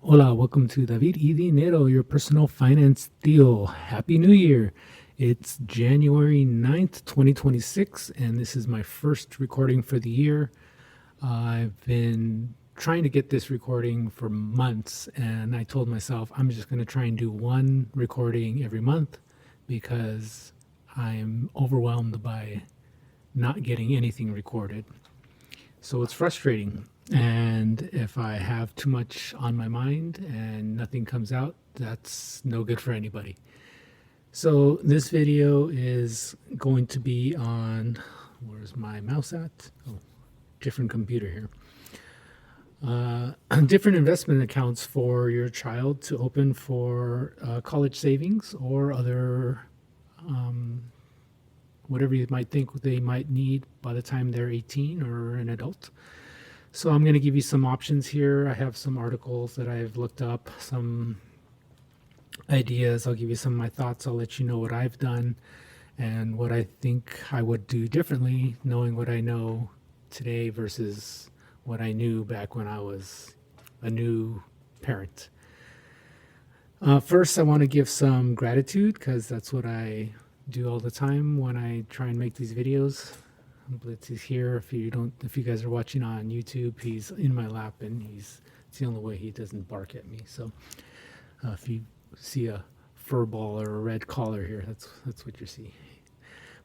Hola, welcome to David y Dinero, your personal finance deal. Happy New Year. It's January 9th, 2026, and this is my first recording for the year. I've been trying to get this recording for months, and I told myself I'm just going to try and do one recording every month because I'm overwhelmed by not getting anything recorded. So it's frustrating. And if I have too much on my mind and nothing comes out, that's no good for anybody. So this video is going to be on, where's my mouse at? Oh, different computer here. Different investment accounts for your child to open for college savings or other whatever you might think they might need by the time they're 18 or an adult. So I'm going to give you some options here. I have some articles that I've looked up, some ideas. I'll give you some of my thoughts. I'll let you know what I've done and what I think I would do differently, knowing what I know today versus what I knew back when I was a new parent. First, I want to give some gratitude because that's what I do all the time when I try and make these videos. Blitz is here. If you guys are watching on YouTube, he's in my lap and it's the only way he doesn't bark at me. So if you see a fur ball or a red collar here, that's what you see.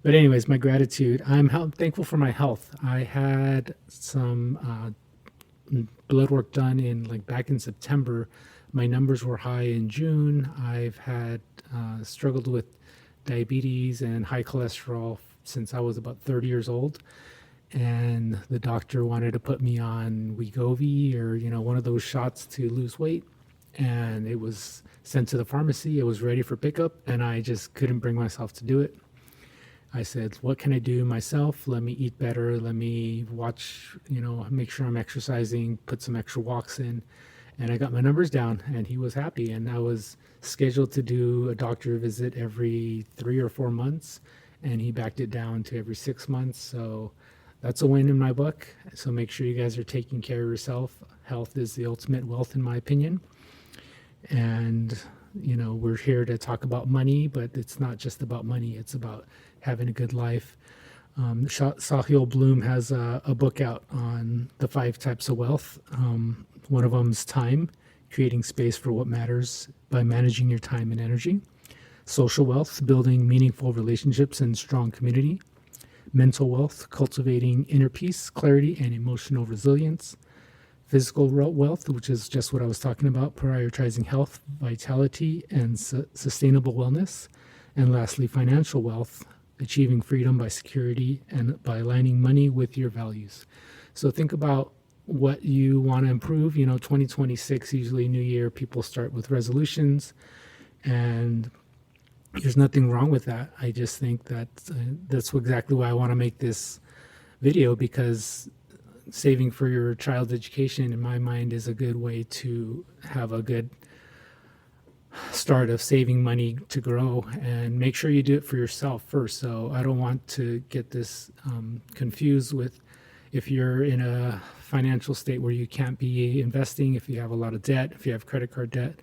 But anyways, my gratitude. I'm thankful for my health. I had some blood work done back in September. My numbers were high in June. I've had struggled with diabetes and high cholesterol since I was about 30 years old. And the doctor wanted to put me on Wegovy or, one of those shots to lose weight. And it was sent to the pharmacy. It was ready for pickup, and I just couldn't bring myself to do it. I said, what can I do myself? Let me eat better. Let me watch, make sure I'm exercising, put some extra walks in. And I got my numbers down, and he was happy. And I was scheduled to do a doctor visit every 3 or 4 months, and he backed it down to every 6 months. So that's a win in my book. So make sure you guys are taking care of yourself. Health is the ultimate wealth, in my opinion. And, we're here to talk about money, but it's not just about money. It's about having a good life. Sahil Bloom has a book out on the 5 types of wealth. One of them is time, creating space for what matters by managing your time and energy. Social wealth, building meaningful relationships and strong community. Mental wealth, cultivating inner peace, clarity, and emotional resilience. Physical wealth, which is just what I was talking about, prioritizing health, vitality, and sustainable wellness. And lastly, financial wealth, achieving freedom by security and by aligning money with your values. So think about what you want to improve. 2026, usually New Year, people start with resolutions, and there's nothing wrong with that. I just think that that's exactly why I want to make this video, because saving for your child's education, in my mind, is a good way to have a good start of saving money to grow, and make sure you do it for yourself first. So I don't want to get this confused with if you're in a financial state where you can't be investing, if you have a lot of debt, if you have credit card debt,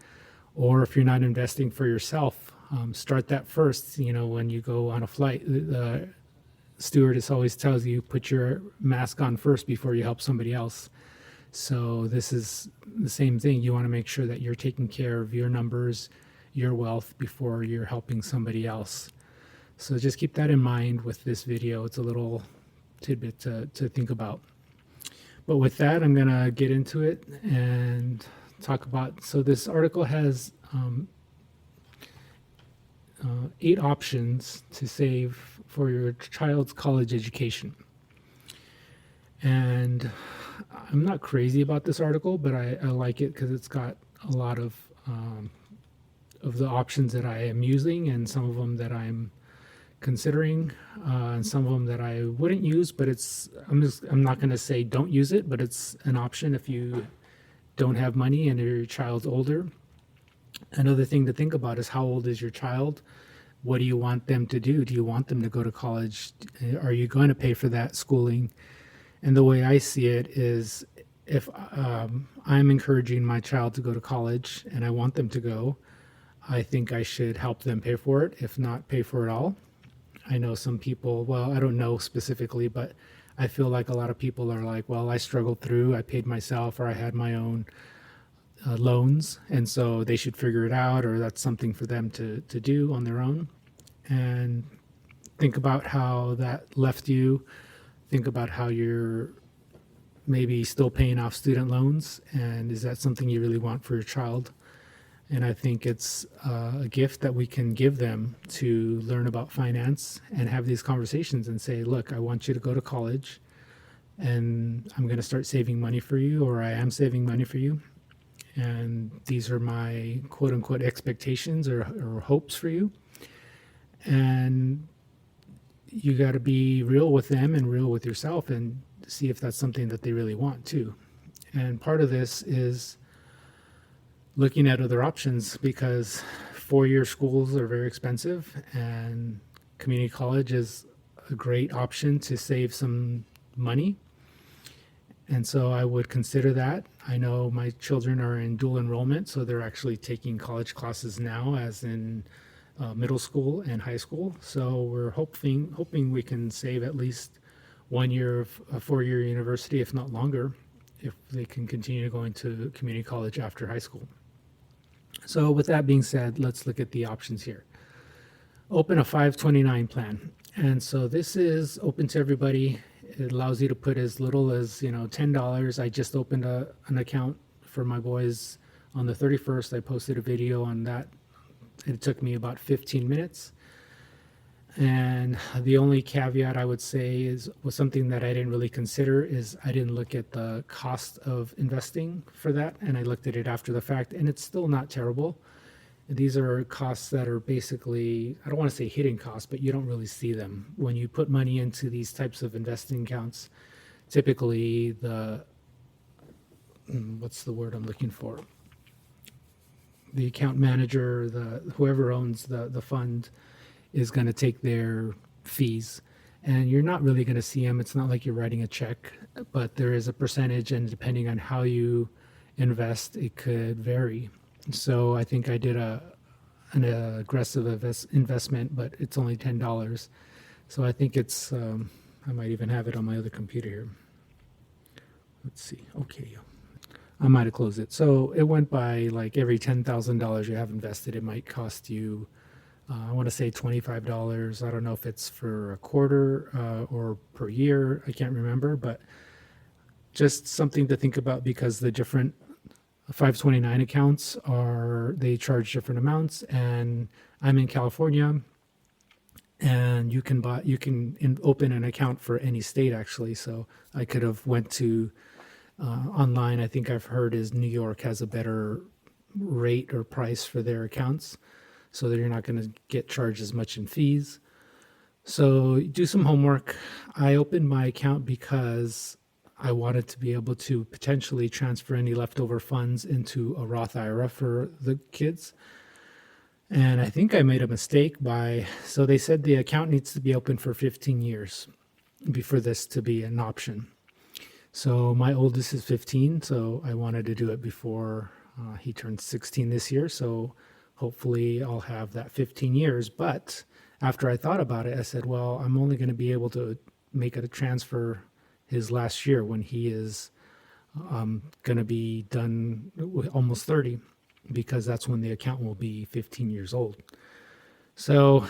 or if you're not investing for yourself. Start that first. When you go on a flight, the stewardess always tells you, put your mask on first before you help somebody else. So this is the same thing. You want to make sure that you're taking care of your numbers, your wealth, before you're helping somebody else. So just keep that in mind with this video. It's a little tidbit to think about. But with that, I'm going to get into it and talk about, so this article has 8 options to save for your child's college education. And I'm not crazy about this article, but I like it because it's got a lot of the options that I am using, and some of them that I'm considering, and some of them that I wouldn't use. But I'm not going to say don't use it, but it's an option if you don't have money and your child's older. Another thing to think about is, how old is your child? What do you want them to do? Do you want them to go to college? Are you going to pay for that schooling? And the way I see it is, if I'm encouraging my child to go to college and I want them to go, I think I should help them pay for it, if not pay for it all. I know some people, well, I don't know specifically, but I feel like a lot of people are like, well, I struggled through, I paid myself, or I had my own loans, and so they should figure it out, or that's something for them to do on their own. And think about how that left you. Think about how you're maybe still paying off student loans, and is that something you really want for your child? And I think it's a gift that we can give them to learn about finance and have these conversations and say, look, I want you to go to college and I'm going to start saving money for you, or I am saving money for you. And these are my quote unquote expectations or hopes for you. And you got to be real with them and real with yourself and see if that's something that they really want too. And part of this is looking at other options, because four-year schools are very expensive and community college is a great option to save some money. And so I would consider that. I know my children are in dual enrollment, so they're actually taking college classes now, as in middle school and high school. So we're hoping we can save at least 1 year of a four-year university, if not longer, if they can continue going to community college after high school. So with that being said, let's look at the options here. Open a 529 plan. And so this is open to everybody. It allows you to put as little as, $10. I just opened an account for my boys on the 31st. I posted a video on that. It took me about 15 minutes. And the only caveat I would say was something that I didn't really consider is I didn't look at the cost of investing for that. And I looked at it after the fact, and it's still not terrible. These are costs that are basically, I don't want to say hidden costs, but you don't really see them. When you put money into these types of investing accounts, typically what's the word I'm looking for? The account manager, whoever owns the fund is going to take their fees, and you're not really going to see them. It's not like you're writing a check, but there is a percentage, and depending on how you invest, it could vary. So I think I did an aggressive investment, but it's only $10. So I think it's, I might even have it on my other computer here. Let's see. Okay. I might have closed it. So it went by like every $10,000 you have invested, it might cost you, I want to say $25. I don't know if it's for a quarter or per year. I can't remember, but just something to think about, because the different 529 accounts they charge different amounts. And I'm in California, and you can open an account for any state actually. So I could have went to online. I think I've heard is New York has a better rate or price for their accounts, so that you're not going to get charged as much in fees. So do some homework. I opened my account because I wanted to be able to potentially transfer any leftover funds into a Roth IRA for the kids. And I think I made a mistake so they said the account needs to be open for 15 years before this to be an option. So my oldest is 15, so I wanted to do it before he turns 16 this year. So hopefully I'll have that 15 years. But after I thought about it, I said, well, I'm only going to be able to make a transfer his last year when he is going to be done almost 30, because that's when the account will be 15 years old. So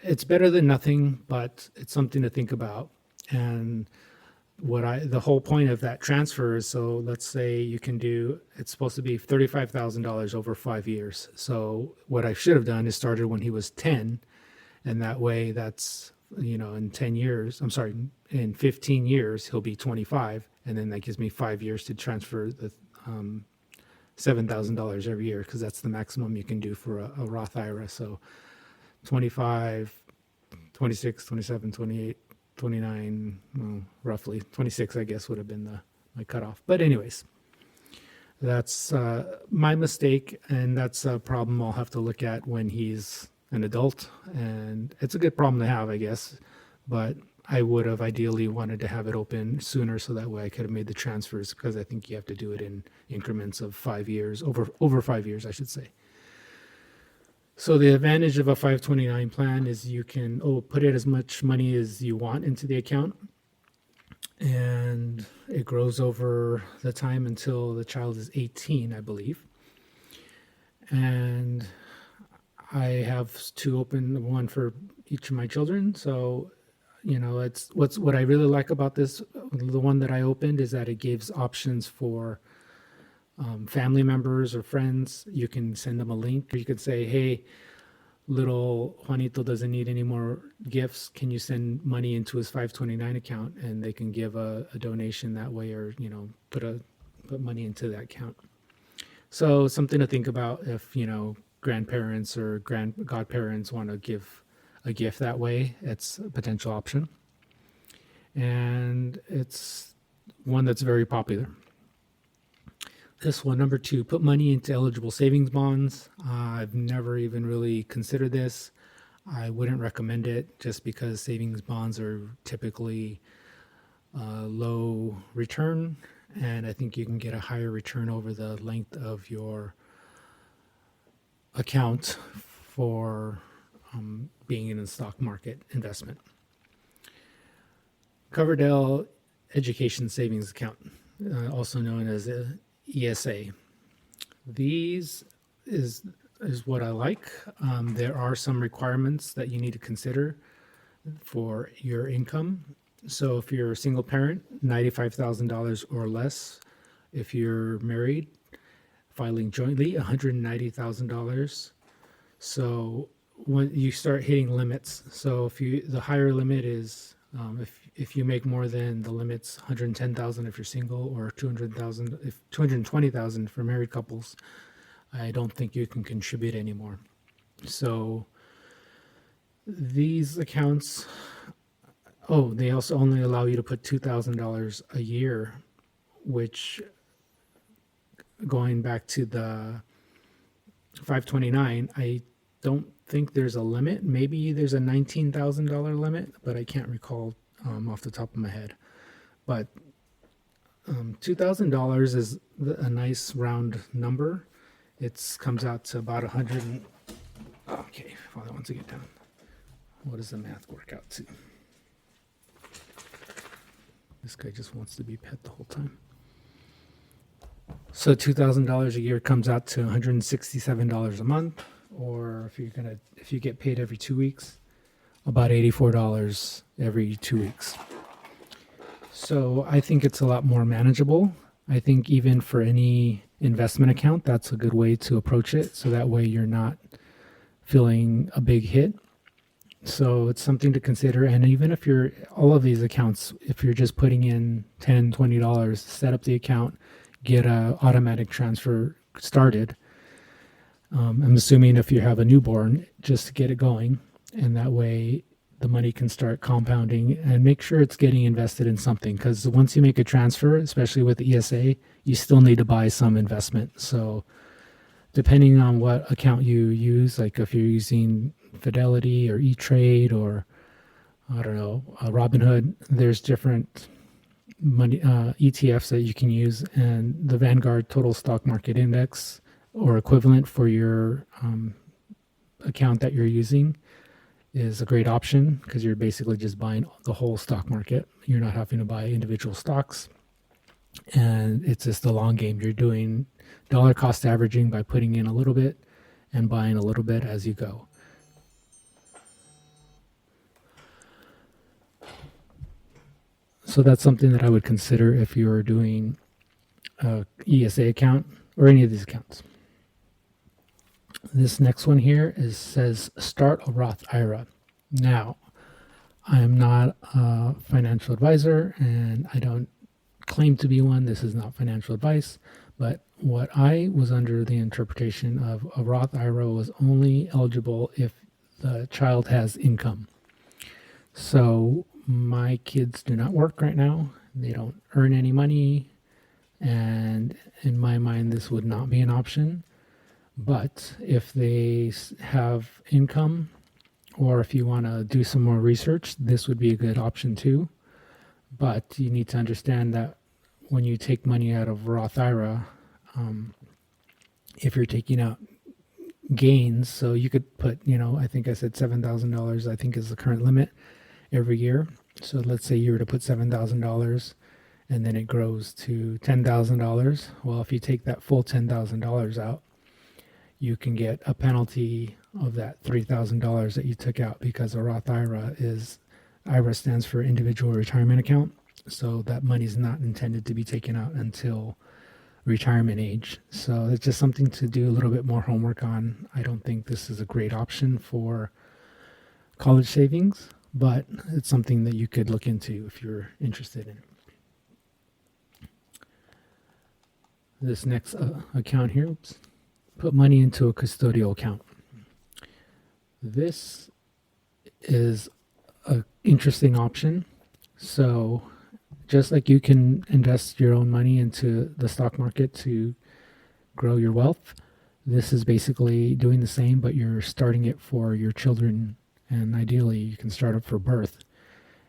it's better than nothing, but it's something to think about. And the whole point of that transfer is, so let's say it's supposed to be $35,000 over 5 years. So what I should have done is started when he was 10, and that way that's, in 10 years, in 15 years, he'll be 25. And then that gives me 5 years to transfer the $7,000 every year, because that's the maximum you can do for a Roth IRA. So 25, 26, 27, 28, 29, well, roughly 26, I guess, would have been my cutoff. But anyways, that's my mistake, and that's a problem I'll have to look at when he's an adult. And it's a good problem to have, I guess, but I would have ideally wanted to have it open sooner so that way I could have made the transfers, because I think you have to do it in increments of 5 years, over 5 years, I should say. So the advantage of a 529 plan is you can put in as much money as you want into the account, and it grows over the time until the child is 18, I believe. And I have two open, one for each of my children. So, it's what I really like about this. The one that I opened is that it gives options for family members or friends. You can send them a link, or you could say, hey, little Juanito doesn't need any more gifts. Can you send money into his 529 account? And they can give a donation that way, or, put money into that account. So something to think about if, grandparents or godparents want to give a gift that way. It's a potential option. And it's one that's very popular. This one, number 2, put money into eligible savings bonds. I've never even really considered this. I wouldn't recommend it just because savings bonds are typically low return, and I think you can get a higher return over the length of your account for being in a stock market investment. Coverdell Education Savings Account, also known as a ESA. These is what I like. There are some requirements that you need to consider for your income. So if you're a single parent, $95,000 or less. If you're married, filing jointly, $190,000. So when you start hitting limits, so the higher limit is if you make more than the limits, 110,000 if you're single, or 200,000 if 220,000 for married couples, I don't think you can contribute anymore. So these accounts, they also only allow you to put $2,000 a year, which, going back to the 529, I don't think there's a limit. Maybe there's a $19,000 limit, but I can't recall off the top of my head. But $2,000 is a nice round number. It comes out to about 100. Okay, hold on, once I get down. What does the math work out to? This guy just wants to be pet the whole time. So $2,000 a year comes out to $167 a month, or if you get paid every 2 weeks, about $84 every 2 weeks. So I think it's a lot more manageable. I think even for any investment account, that's a good way to approach it. So that way you're not feeling a big hit. So it's something to consider. And even if all of these accounts, if you're just putting in $10, $20, set up the account, get a automatic transfer started. I'm assuming if you have a newborn, just to get it going, and that way the money can start compounding, and make sure it's getting invested in something, because once you make a transfer, especially with the ESA, you still need to buy some investment. So depending on what account you use, like if you're using Fidelity or E-Trade or I don't know, Robinhood, there's different money ETFs that you can use, and the Vanguard Total Stock Market Index or equivalent for your account that you're using is a great option, because you're basically just buying the whole stock market. You're not having to buy individual stocks, and it's just the long game. You're doing dollar cost averaging by putting in a little bit and buying a little bit as you go. So that's something that I would consider if you're doing a ESA account or any of these accounts. This next one here says start a Roth IRA. Now, I'm not a financial advisor and I don't claim to be one. This is not financial advice, but what I was under the interpretation of a Roth IRA was only eligible if the child has income. So my kids do not work right now. They don't earn any money. And in my mind, this would not be an option. But if they have income, Or if you want to do some more research, this would be a good option too. But you need to understand that when you take money out of Roth IRA, if you're taking out gains, so you could put, I think I said $7,000, I think is the current limit every year. So let's say you were to put $7,000 and then it grows to $10,000. Well, if you take that full $10,000 out, you can get a penalty of that $3,000 that you took out, because a Roth IRA stands for individual retirement account. So that money is not intended to be taken out until retirement age. So it's just something to do a little bit more homework on. I don't think this is a great option for college savings, but it's something that you could look into if you're interested in it. This next account here, put money into a custodial account. This is an interesting option. So just like you can invest your own money into the stock market to grow your wealth, this is basically doing the same, but you're starting it for your children. And ideally, you can start it for birth.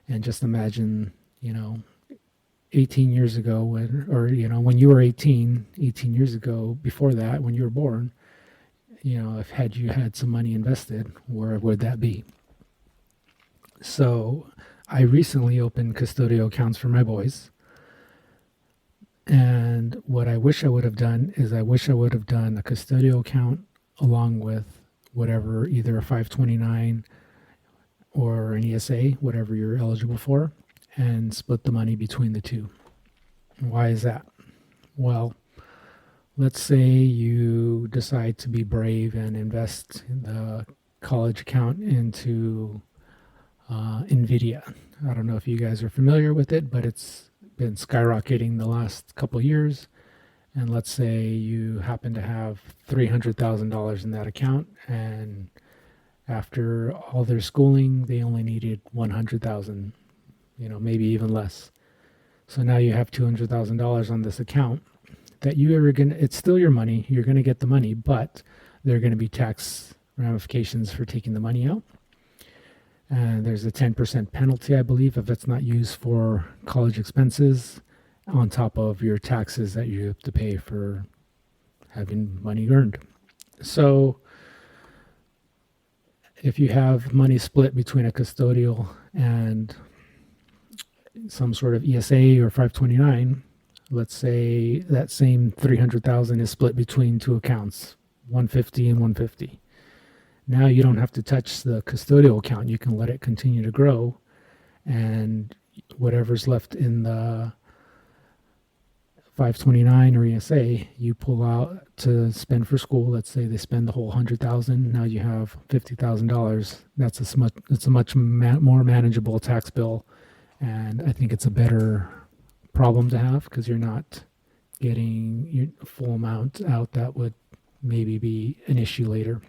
And just imagine, 18 years ago, when you were 18 years ago, before that, when you were born, if you had some money invested, where would that be? So I recently opened custodial accounts for my boys. And what I wish I would have done is I wish I would have done a custodial account along with whatever, either a 529 or an ESA, whatever you're eligible for, and split the money between the two. Why is that? Well, let's say you decide to be brave and invest the college account into NVIDIA. I don't know if you guys are familiar with it, but it's been skyrocketing the last couple of years. And let's say you happen to have $300,000 in that account, and after all their schooling, they only needed $100,000, maybe even less. So now you have $200,000 on this account that it's still your money. You're going to get the money, but there are going to be tax ramifications for taking the money out. And there's a 10% penalty, I believe, if it's not used for college expenses, on top of your taxes that you have to pay for having money earned. So if you have money split between a custodial and some sort of ESA or 529, let's say that same 300,000 is split between two accounts, 150 and 150. Now you don't have to touch the custodial account. You can let it continue to grow, and whatever's left in the 529 or ESA, you pull out to spend for school. Let's say they spend the whole 100,000. Now you have $50,000. It's a much more manageable tax bill, and I think it's a better problem to have, because you're not getting your full amount out. That would maybe be an issue later.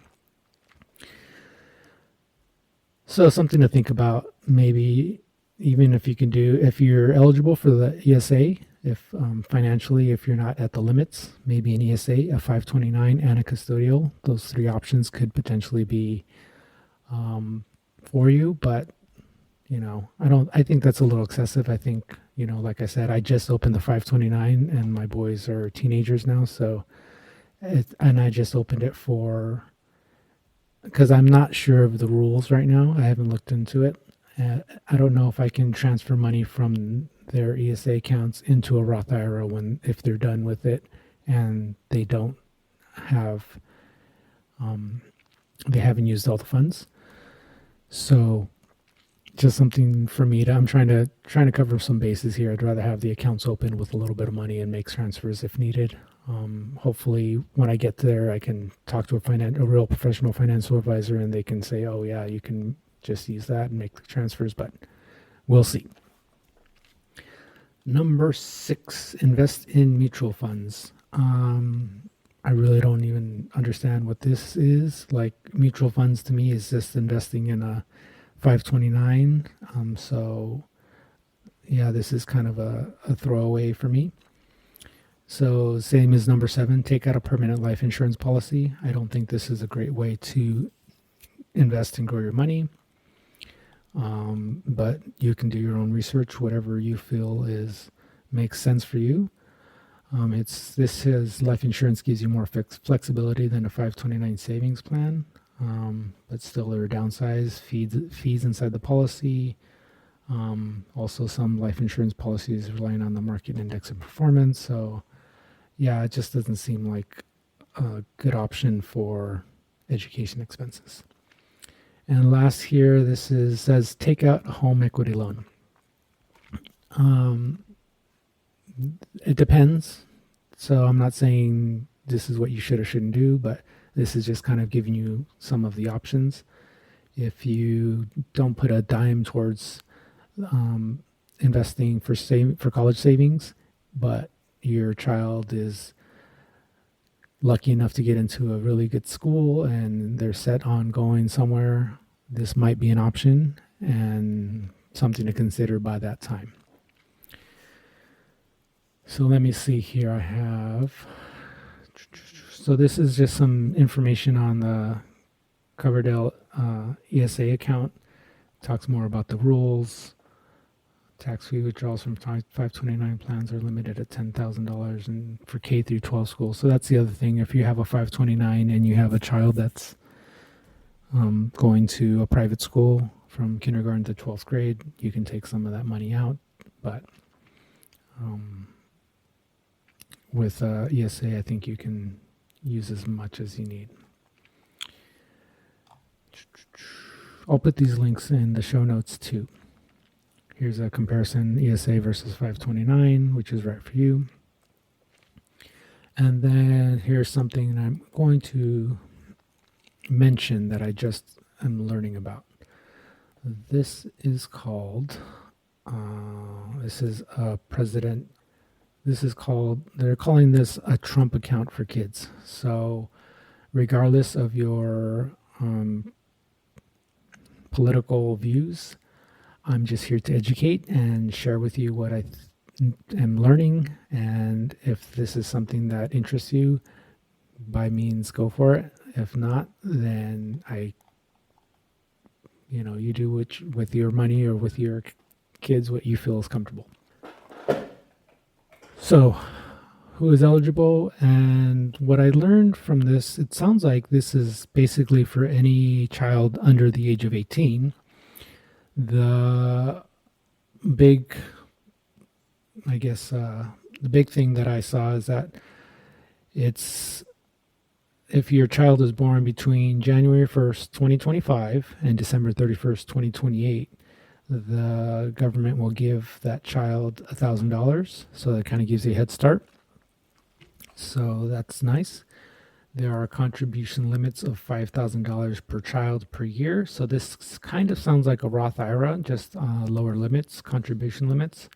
So something to think about, maybe even if you're eligible for the ESA, if financially, if you're not at the limits, maybe an ESA, a 529, and a custodial. Those three options could potentially be for you, but I think that's a little excessive. I think, like I said, I just opened the 529 and my boys are teenagers now. And I just opened it because I'm not sure of the rules right now. I haven't looked into it. I don't know if I can transfer money from their ESA accounts into a Roth IRA if they're done with it and they don't have, they haven't used all the funds. So just something for me I'm trying to cover some bases here. I'd rather have the accounts open with a little bit of money and make transfers if needed. Hopefully when I get there, I can talk to a real professional financial advisor, and they can say, oh yeah, you can just use that and make the transfers, but we'll see. Number 6, invest in mutual funds. I really don't even understand what this is. Like, mutual funds to me is just investing in a 529. So yeah, this is kind of a throwaway for me. So same as number 7, take out a permanent life insurance policy. I don't think this is a great way to invest and grow your money. But you can do your own research, whatever you feel is makes sense for you. This says life insurance gives you more flexibility than a 529 savings plan, but still there are downsides, fees inside the policy. Also, some life insurance policies relying on the market index of performance. So, yeah, it just doesn't seem like a good option for education expenses. And last here, says take out a home equity loan. It depends. So I'm not saying this is what you should or shouldn't do, but this is just kind of giving you some of the options. If you don't put a dime towards investing for college savings, but your child is lucky enough to get into a really good school and they're set on going somewhere, this might be an option and something to consider by that time. So let me see here. So this is just some information on the Coverdell ESA account. It talks more about the rules. Tax-free withdrawals from 529 plans are limited at $10,000 and for K through 12 schools. So that's the other thing. If you have a 529 and you have a child that's going to a private school from kindergarten to 12th grade, you can take some of that money out. But with ESA, I think you can use as much as you need. I'll put these links in the show notes too. Here's a comparison, ESA versus 529, which is right for you. And then here's something I'm going to mention that I just am learning about. This is called, they're calling this a Trump account for kids. So regardless of your political views, I'm just here to educate and share with you what I am learning. And if this is something that interests you, by means, go for it. If not, then you do with your money or with your kids what you feel is comfortable. So, who is eligible? And what I learned from this, it sounds like this is basically for any child under the age of 18. The big thing that I saw is that it's if your child is born between January 1st, 2025 and December 31st, 2028, the government will give that child $1,000. So that kind of gives you a head start. So that's nice. There are contribution limits of $5,000 per child per year. So this kind of sounds like a Roth IRA, just lower limits, contribution limits.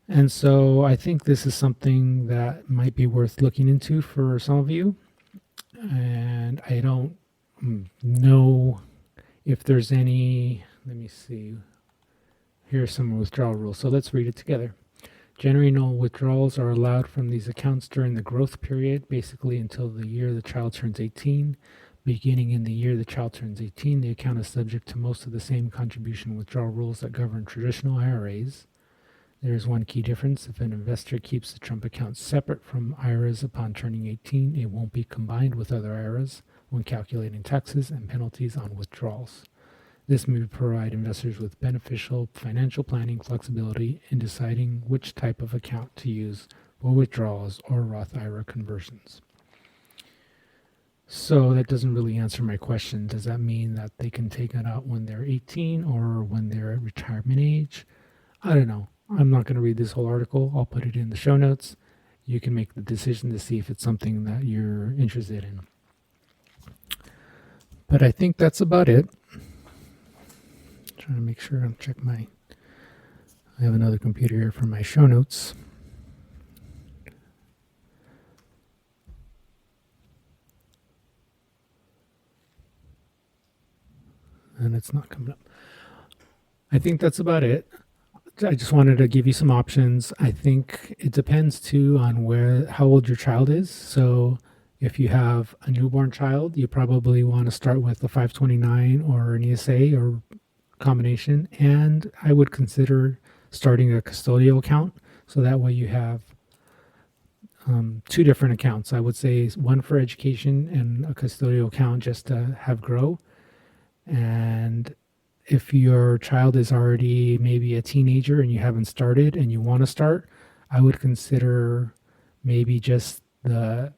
And so I think this is something that might be worth looking into for some of you. And I don't know if there's any, let me see. Here's some withdrawal rules. So let's read it together. Generally, no withdrawals are allowed from these accounts during the growth period, basically until the year the child turns 18. Beginning in the year the child turns 18, the account is subject to most of the same contribution withdrawal rules that govern traditional IRAs. There is one key difference. If an investor keeps the Trump account separate from IRAs upon turning 18, it won't be combined with other IRAs when calculating taxes and penalties on withdrawals. This may provide investors with beneficial financial planning flexibility in deciding which type of account to use for withdrawals or Roth IRA conversions. So that doesn't really answer my question. Does that mean that they can take it out when they're 18 or when they're at retirement age? I don't know. I'm not going to read this whole article. I'll put it in the show notes. You can make the decision to see if it's something that you're interested in. But I think that's about it. Trying to make sure I have another computer here for my show notes. And it's not coming up. I think that's about it. I just wanted to give you some options. I think it depends too on how old your child is. So If you have a newborn child, you probably want to start with a 529 or an ESA or combination. And I would consider starting a custodial account. So that way you have two different accounts. I would say one for education and a custodial account just to have grow. And if your child is already maybe a teenager and you haven't started and you want to start, I would consider maybe just the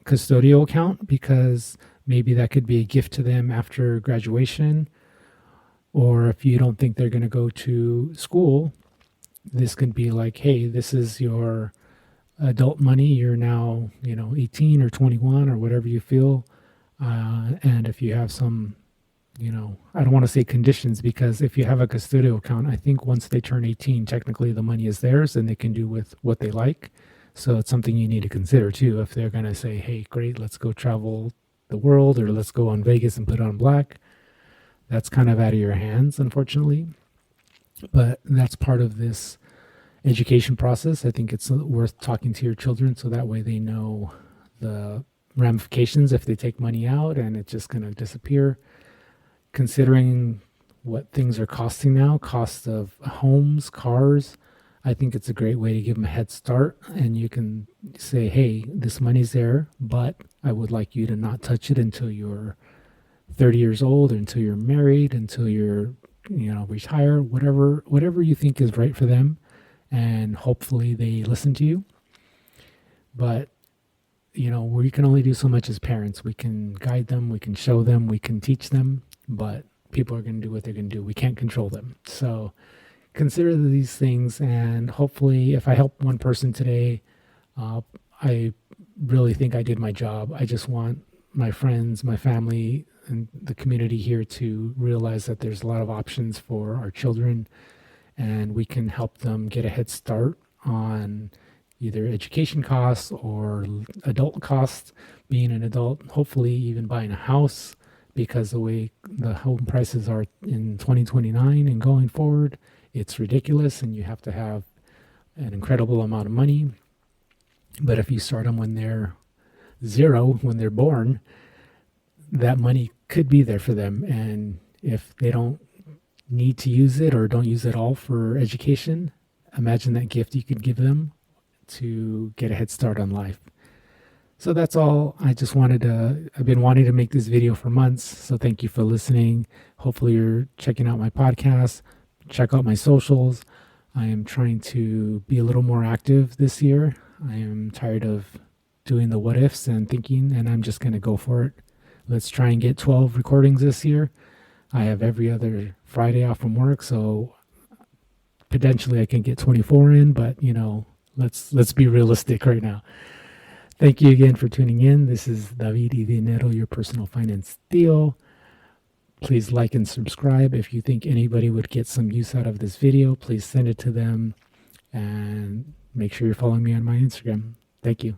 custodial account, because maybe that could be a gift to them after graduation. Or if you don't think they're going to go to school, this could be like, hey, this is your adult money. You're now, 18 or 21 or whatever you feel. And if you have some, I don't want to say conditions, because if you have a custodial account, I think once they turn 18, technically the money is theirs and they can do with what they like. So it's something you need to consider too. If they're going to say, hey, great, let's go travel the world, or let's go on Vegas and put on black, that's kind of out of your hands, unfortunately. But that's part of this education process. I think it's worth talking to your children so that way they know the ramifications if they take money out and it's just going to disappear. Considering what things are costing now, cost of homes, cars, I think it's a great way to give them a head start. And you can say, hey, this money's there, but I would like you to not touch it until you're 30 years old, or until you're married, until you're, retire, whatever you think is right for them. And hopefully they listen to you. But, we can only do so much as parents. We can guide them, we can show them, we can teach them, but people are going to do what they're going to do. We can't control them. So consider these things, and hopefully if I help one person today, I really think I did my job. I just want my friends, my family, and the community here to realize that there's a lot of options for our children, and we can help them get a head start on either education costs or adult costs, being an adult, hopefully even buying a house, because the way the home prices are in 2029 and going forward, it's ridiculous, and you have to have an incredible amount of money. But if you start them when they're zero, when they're born, that money could be there for them. And if they don't need to use it or don't use it all for education, imagine that gift you could give them to get a head start on life. So that's all. I've been wanting to make this video for months. So thank you for listening. Hopefully you're checking out my podcast. Check out my socials. I am trying to be a little more active this year. I am tired of doing the what ifs and thinking, and I'm just going to go for it. Let's try and get 12 recordings this year. I have every other Friday off from work, so potentially I can get 24 in, but let's be realistic right now. Thank you again for tuning in. This is David y Dinero, your personal finance Theo. Please like and subscribe. If you think anybody would get some use out of this video, please send it to them, and make sure you're following me on my Instagram. Thank you.